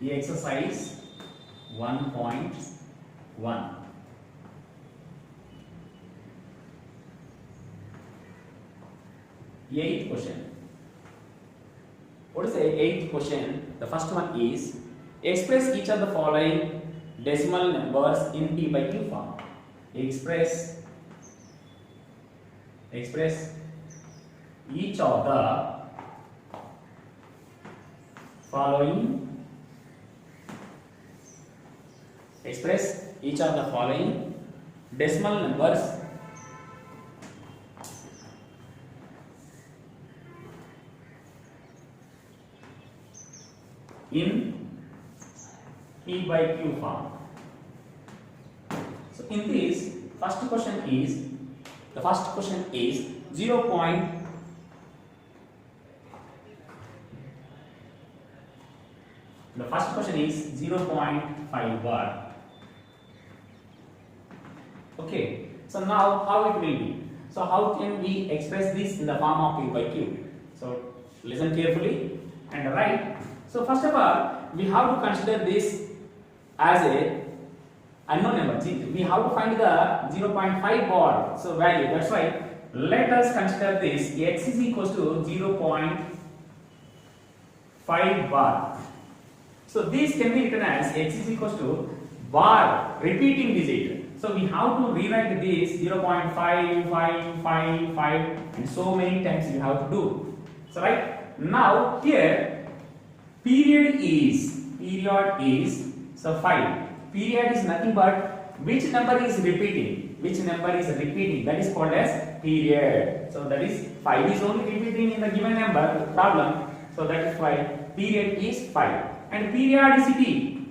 The exercise 1.1. Eighth question. What is the eighth question? The first one is express each of the following decimal numbers in P by Q form. Express each of the following decimal numbers in P by Q form. So in this, the first question is 0.5 bar. Okay, so now how it will be? So how can we express this in the form of P by Q? So listen carefully and write. So first of all, we have to consider this as a unknown number. We have to find the 0.5 bar. So value. That's why let us consider this x is equals to 0.5 bar. So this can be written as x is equals to bar repeating digit. So we have to rewrite this 0.5, 5, 5, 5 and so many times we have to do. So right now here period is so 5. Period is nothing but which number is repeating. That is called as period. So that is 5 is only repeating in the given number problem. So that is why period is 5. And periodicity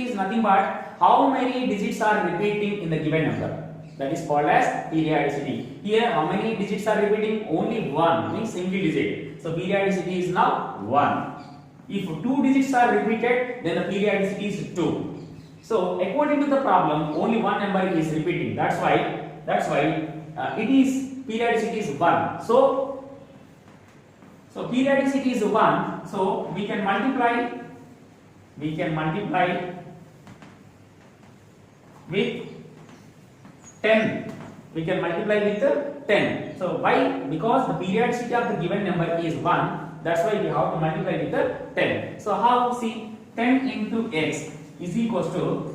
is nothing but how many digits are repeating in the given number. That is called as periodicity. Here how many digits are repeating? Only 1, means single digit. So periodicity is now 1. If 2 digits are repeated, then the periodicity is 2. So according to the problem, only one number is repeating. That's why periodicity is 1. So periodicity is 1. So we can multiply with 10. We can multiply with 10. So why? Because the periodicity of the given number is 1. That's why we have to multiply with 10. So how? See, 10 into x is equals to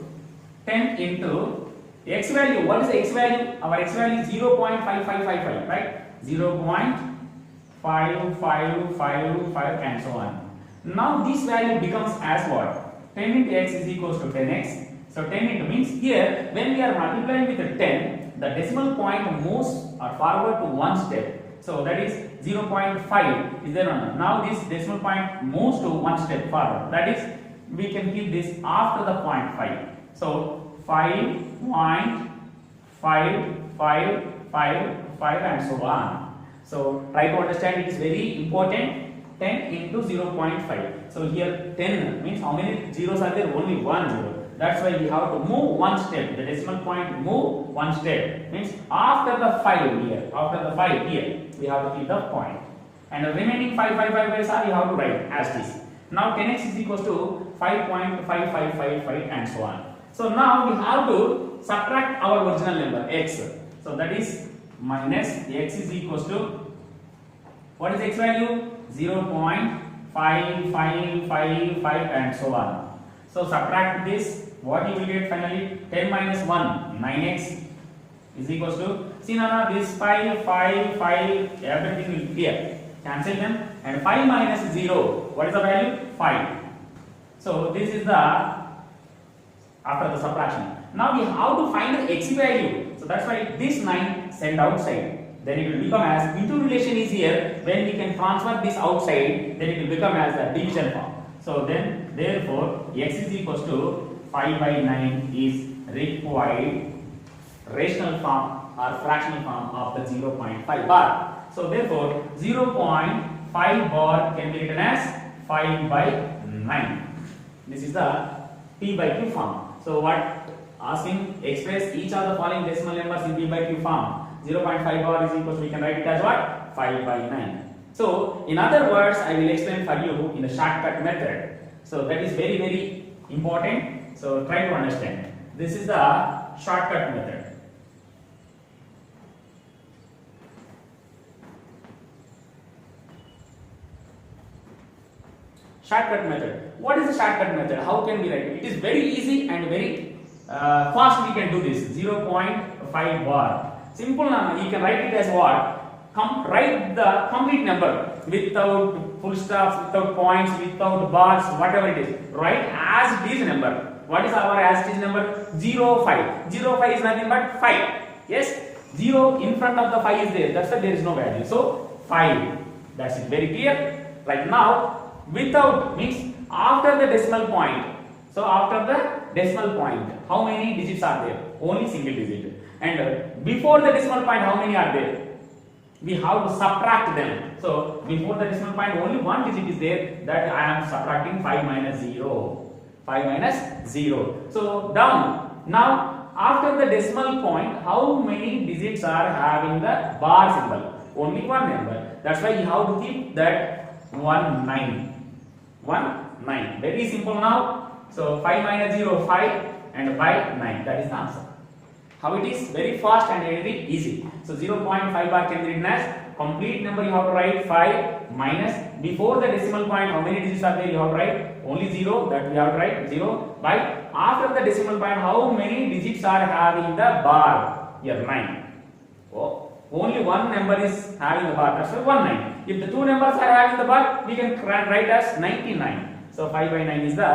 10 into x value. What is the x value? Our x value is 0.5555, right? 0.5555 and so on. Now this value becomes as what? 10 into x is equals to 10x. So 10 into means here when we are multiplying with 10, the decimal point moves forward to one step. So that is 0.5 is there or not? Now this decimal point moves to one step forward. That is we can keep this after the point 5. So 5.555 and so on. So try to understand, it is very important. 10 into 0.5. So here 10 means how many zeros are there? Only one zero. That's why we have to move one step. The decimal point move one step. Means after the 5 here, we have to keep the point. And the remaining 555 are we have to write as this. Now 10x is equals to 5.5555 and so on. So now we have to subtract our original number x. So that is minus x is equals to, what is x value? 0.5555 and so on. So subtract this. What you will get finally? 10 minus 1, 9x is equals to, see now this 5, everything will clear. Cancel them. And 5 minus 0, what is the value? 5. So this is the after the subtraction. Now we have to find the x value. So that's why this 9 send outside. Then it will become as into relation is here. When we can transfer this outside, then it will become as a division form. So then therefore x is equals to 5 by 9 is required rational form or fractional form of the 0.5 bar. So therefore 0.5 bar can be written as 5 by 9. This is the P by Q form. So what asking, express each of the following decimal numbers in P by Q form. 0.5 bar is equals to, we can write it as what? 5 by 9. So in other words, I will explain for you in the shortcut method. So that is very, very important. So try to understand. This is the shortcut method. Shortcut method. What is the shortcut method? How can we write it? It is very easy and very fast. We can do this. 0.5 bar. Simple number. You can write it as what? Write the complete number without full stops, without points, without bars, whatever it is. Write as it is number. What is our as it is number? 0, 5. 0, 5 is nothing but 5. Yes? 0 in front of the 5 is there. That's why there is no value. So 5. That's it. Very clear. Right now. Without means after the decimal point. So after the decimal point, how many digits are there? Only single digit. And before the decimal point, how many are there? We have to subtract them. So before the decimal point, only one digit is there. That I am subtracting 5 minus 0. 5 minus 0. So down. Now after the decimal point, how many digits are having the bar symbol? Only one number. That's why you have to keep that 9. 9. Very simple now. So 5 minus 0, 5 and by 9. That is the answer. How it is? Very fast and very easy. So 0.5 bar can be written as complete number. You have to write 5 minus before the decimal point. How many digits are there? You have to write only 0. That we have to write 0 by after the decimal point. How many digits are having the bar? Here 9. Oh, only one number is having the bar. That's why 19. If the two numbers are having the bar, we can write as 99. So 5 by 9 is the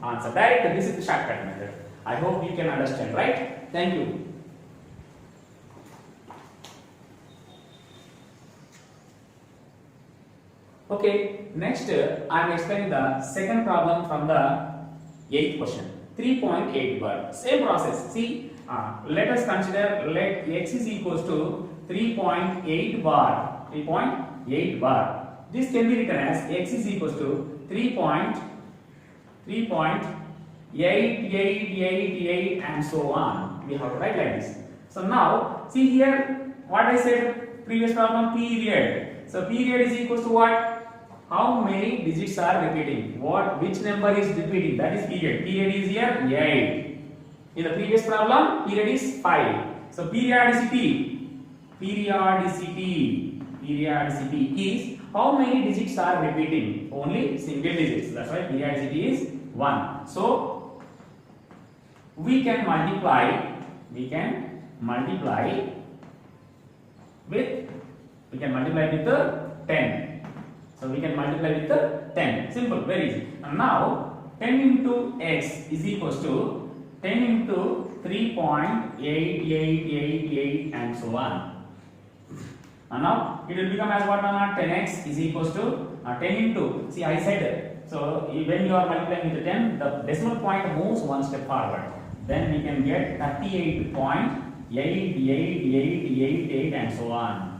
answer. Direct. This is the shortcut method. I hope you can understand, right? Thank you. Okay, next I am explaining the second problem from the 8th question. 3.8 bar. Same process. See, let us consider let x is equals to 3.8 bar. 3.8 bar. This can be written as x is equals to 3.8888 and so on. We have to write like this. So now see here what I said previous problem, period. So period is equals to what? How many digits are repeating? Which number is repeating? That is period. Period is here 8. In the previous problem, period is 5. So periodicity is how many digits are repeating? Only single digits. That's why periodicity is 1. So we can multiply with 10. So we can multiply with 10. Simple, very easy. And now 10 into x is equals to 10 into 3.8888 and so on. And now it will become as what? 10x is equals to 10 into, see I said, so when you are multiplying with 10, the decimal point moves one step forward. Then we can get 38.8888 and so on.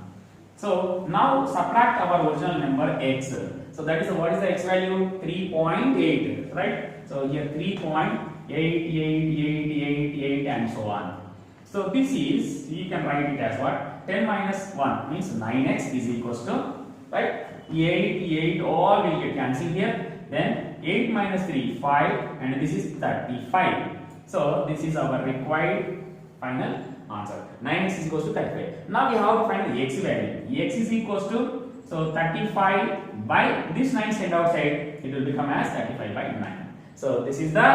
So now subtract our original number x. So that is what is the x value? 3.8, right? So here 3.8888 and so on. So this is, you can write it as what? 10 minus 1 means 9x is equals to, right? 8 all will get cancelled here. Then 8 minus 3, 5 and this is 35. So this is our required final answer. 9x is equals to 35. Now we have to find the x value. X is equals to, so 35 by this 9 send outside, it will become as 35 by 9. So this is the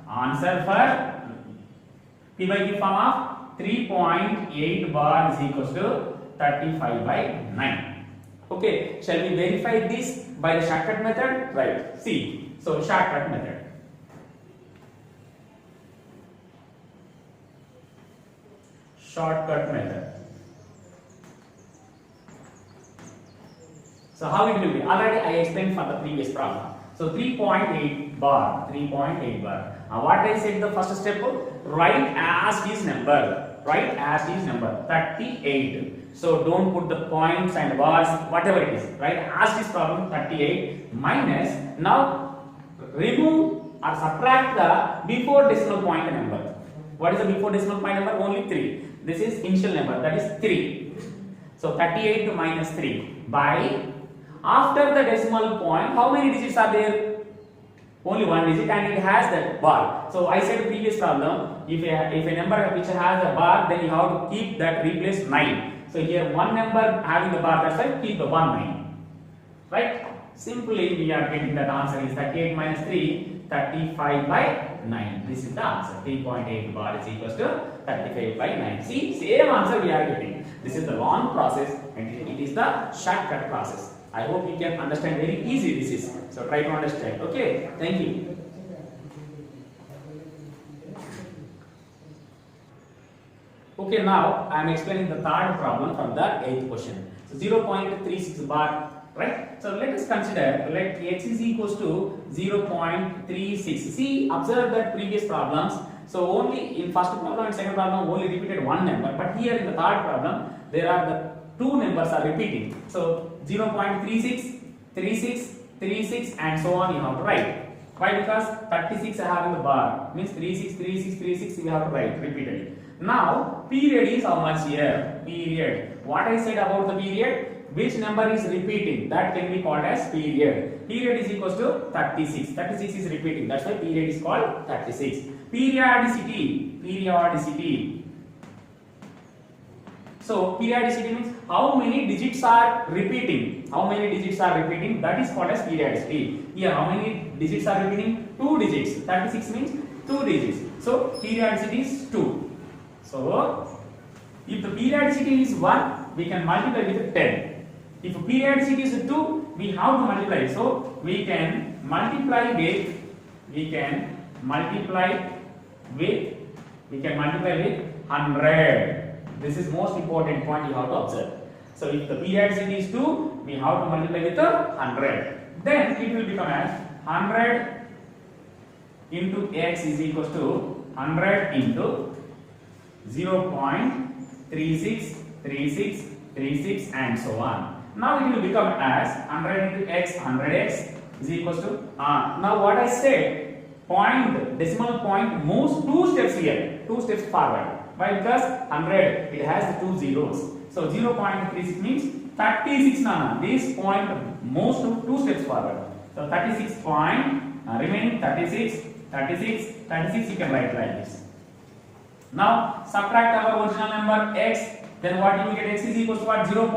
answer for P by Q form of 3.8 bar is equals to 35 by 9. Okay, shall we verify this by the shortcut method? Right. See, so shortcut method. Shortcut method. So how it will be? Already I explained for the previous problem. So 3.8 bar. What I said the first step, write as is number. Write as is number 38. So don't put the points and bars, whatever it is. Right? As this problem 38 minus. Now remove or subtract the before decimal point number. What is the before decimal point number? Only 3. This is initial number, that is 3. So 38 minus 3 by After the decimal point, how many digits are there? Only one digit, and it has that bar. So I said previous problem, if a number which has a bar, then you have to keep that replace 9. So here one number having the bar, that's why keep the 1 9. Right? Simply we are getting that answer is 38 minus 3, 35 by 9. This is the answer. 3.8 bar is equals to 35 by 9. See, same answer we are getting. This is the long process and it is the shortcut process. I hope you can understand very easy this is. So try to understand. Okay, thank you. Okay, now I am explaining the third problem from the 8th question. So 0.36 bar, right? So let us consider let x is equals to 0.36. See, observe that previous problems. So only in first problem and second problem only repeated one number, but here in the third problem there are the two numbers are repeating. So 0.36, 36, 36 and so on you have to write. Why? Because 36 I have in the bar, means 36, 36, 36 you have to write repeatedly. Now period is how much here? Period. What I said about the period? Which number is repeating? That can be called as period. Period is equals to 36. 36 is repeating. That's why period is called 36. Periodicity. Periodicity. So periodicity means how many digits are repeating. How many digits are repeating? That is called as periodicity. Here how many digits are repeating? 2 digits. 36 means 2 digits. So periodicity is 2. So if the periodicity is 1, we can multiply with 10. If periodicity is 2, we have to multiply. So we can multiply with 100. This is most important point you have to observe. So if the periodicity is 2, we have to multiply with 100. Then it will become as 100 into x is equals to 100 into 0.36, 36, 36 and so on. Now it will become as 100 into x, 100x is equals to, now what I said, point, decimal point moves 2 steps here, 2 steps forward. Why? Because 100, it has 2 zeros. So 0.36 means 36 nana. This point moves to 2 steps forward. So 36 point, remaining 36, 36, 36 you can write like this. Now subtract our original number x, then what you will get? X is equals to what? 0.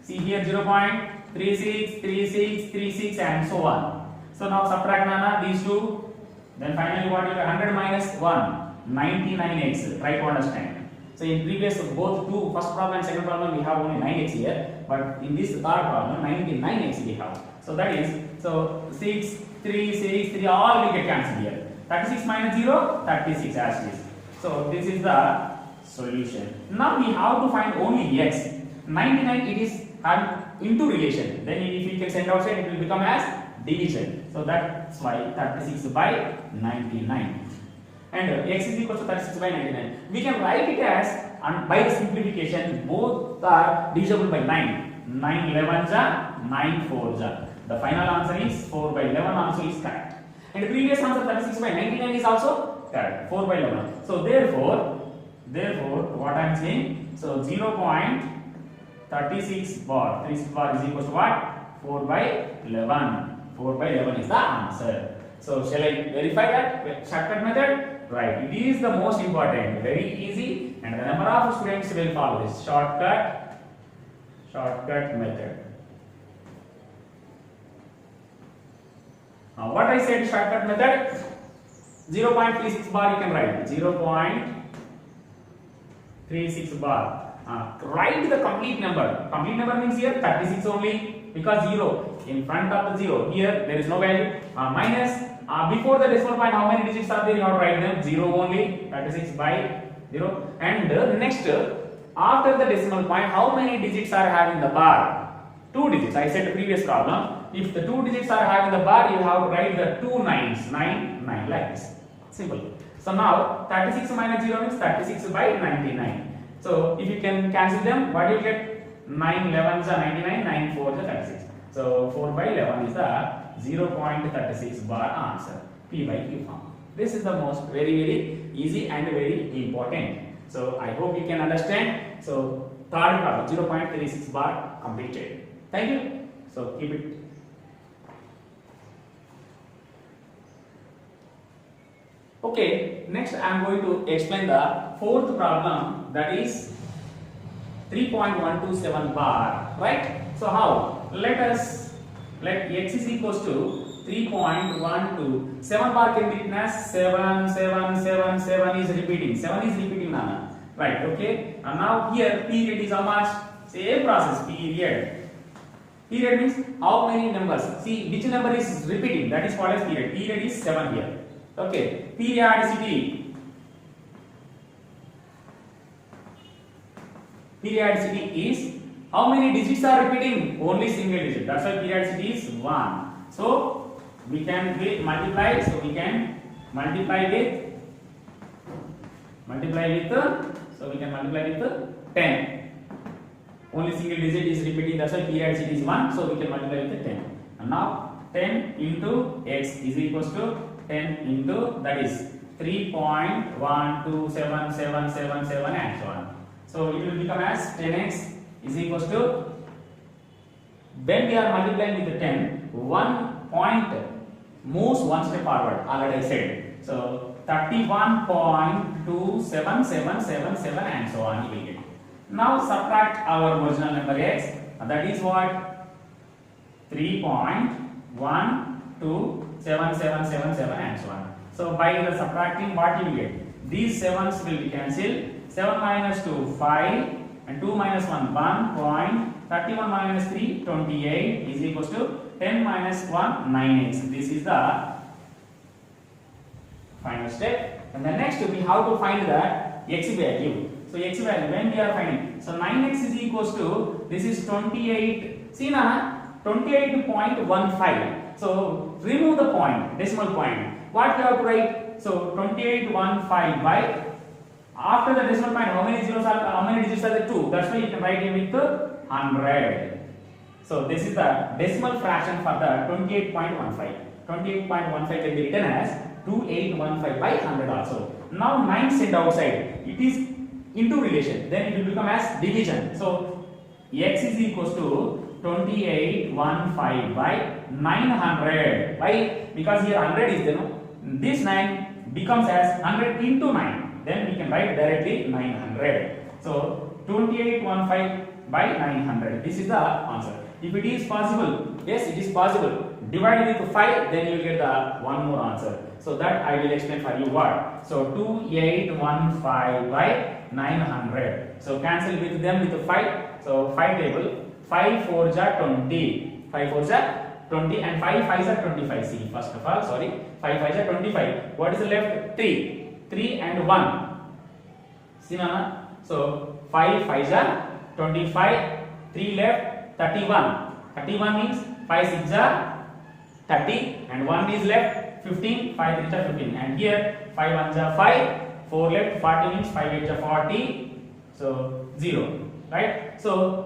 See here 0.36, 36, 36 and so on. So now subtract nana these two. Then finally what you get? 100 minus 1. 99x. Try to understand. So in previous both two, first problem and second problem, we have only 9x here, but in this third problem 99x we have. So that is, so 6, 3, 6, 3 all will get cancelled here. 36 minus 0, 36 as it is. So this is the solution. Now we have to find only x. 99 it is into relation. Then if we can send outside, it will become as division. So that's why 36 by 99. And x is equal to 36 by 99. We can write it as, and by the simplification, both are divisible by 9. 9 11 ja, 9 4 ja. The final answer is 4 by 11 also is correct. And the previous answer 36 by 99 is also correct. 4 by 11. So therefore, what I am saying, so 0.36 bar, 36 bar is equal to what? 4 by 11. 4 by 11 is the answer. So shall I verify that shortcut method? Right, it is the most important, very easy, and the number of students will follow this shortcut method. Now what I said shortcut method, 0.36 bar you can write, 0.36 bar. Write the complete number. Complete number means here 36 only, because 0 in front of the 0, here there is no value, minus. Before the decimal point, how many digits are there? You have to write them 0 only, 36 by 0. And next, after the decimal point, how many digits are having the bar? 2 digits. I said the previous problem. If the 2 digits are having the bar, you have to write the 2 nines, 9, 9 like this. Simple. So now 36 minus 0 means 36 by 99. So if you can cancel them, what do you get? 9 11 is 99, 9 4 is 36. So 4 by 11 is the 0.36 bar answer, P by Q form. This is the most very easy and very important. So I hope you can understand. So third problem 0.36 bar completed. Thank you. So keep it. Okay, next I am going to explain the fourth problem, that is 3.127 bar, right? So how? Let x is equals to 3.12. 7 bar can be written as 7, 7, 7, 7 is repeating. 7 is repeating now. Right, okay? And now here period is how much? Same process, period. Period means how many numbers? See which number is repeating, that is called as period. Period is 7 here. Okay, periodicity. Periodicity is how many digits are repeating? Only single digit. That's why periodicity is 1. So we can multiply. So we can multiply with 10. Only single digit is repeating. That's why periodicity is 1. So we can multiply with 10. And now 10 into x is equals to 10 into, that is 3.12777 and so on. So it will become as 10x is equals to, when we are multiplying with the 10, 1 point moves one step forward, already I said. So 31.27777 and so on you will get. Now subtract our original number x, that is what? 3.12777 and so on. So by the subtracting, what you will get? These 7s will be cancelled. 7 minus 2, 5, and 2 minus 1, 1 point. 31 minus 3, 28 is equals to 10 minus 1, 9x. This is the final step. And the next we have to find the x value. So x value, when we are finding, so 9x is equals to, this is 28. See now, 28.15. So remove the point, decimal point. What we have to write? So 28.15 by, after the decimal point, how many zeros are, how many digits are there? 2. That's why you can write it with 100. So this is the decimal fraction for the 28.15. 28.15 can be written as 2815 by 100 also. Now 9 sent outside. It is into relation. Then it will become as division. So x is equals to 2815 by 900. Why? Because here 100 is there. No? This 9 becomes as 100 into 9. Then we can write directly 900. So 2815 by 900. This is the answer. If it is possible, yes, it is possible. Divide it with 5, then you will get the one more answer. So that I will explain for you what. So 2815 by 900. So cancel with them with 5. So 5 table. 5 4s are 20. 5 4s are 20 and 5 5s are 25. See, first of all, sorry. 5 5s are 25. What is left? 3. 3 and 1. See, Nana? So 5 5s are 25. 3 left, 31. 31 means 5 6s are 30 and 1 is left, 15. 5 3s are 15. And here 5 1s are 5. 4 left, 40 means 5 8s are 40. So 0. Right? So,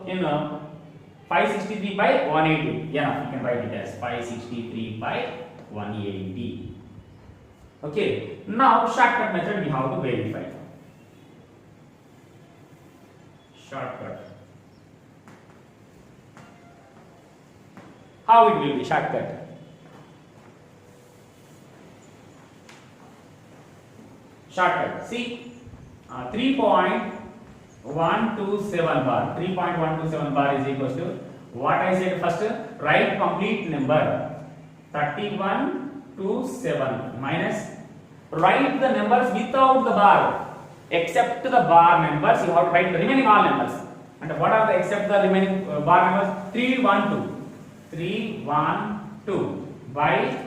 563 by 180. Yeah, you can write it as 563 by 180. Okay. Now, shortcut method we have to verify. Shortcut. How it will be shortcut? Shortcut. See, 3.127 bar. 3.127 bar is equals to what I said first. Write complete number 31 to 7 minus. Write the numbers without the bar. Except the bar numbers, you have to write the remaining all numbers. And what are the except the remaining bar numbers? 312. 312 by,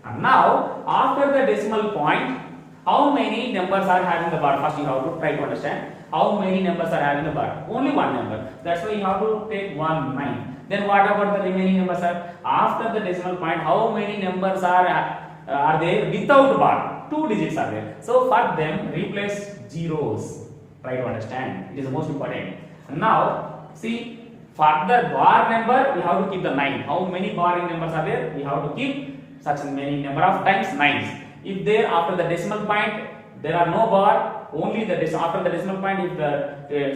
and now after the decimal point, how many numbers are having the bar? First you have to try to understand how many numbers are having the bar. Only one number. That's why you have to take 1 9. Then what about the remaining numbers? After the decimal point, how many numbers are there without bar? 2 digits are there. So for them, replace zeros. Try to understand. It is the most important. Now see, for the bar number, we have to keep the 9. How many barring numbers are there? We have to keep such many number of times 9s. If there after the decimal point there are no bar, only the after the decimal point, if the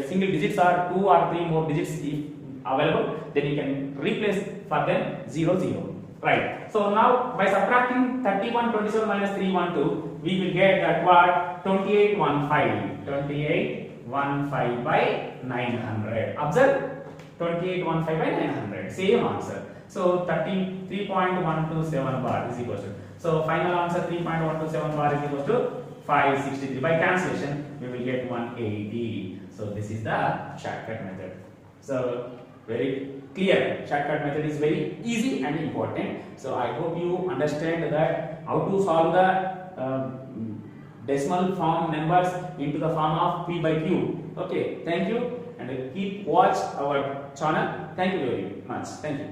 single digits are 2 or 3 more digits if available, then you can replace for them 0 0. Right. So now by subtracting 3127 minus 312, we will get that what 2815 by 900. Observe 2815 by 900. Same answer. So 33.127 bar is equal to. So final answer 3.127 bar is equal to 563. By cancellation, we will get 180. So this is the shortcut method. So very clear. Shortcut method is very easy and important. So I hope you understand that how to solve the decimal form numbers into the form of p by q. Okay. Thank you, and keep watch our channel. Thank you very much. Thank you.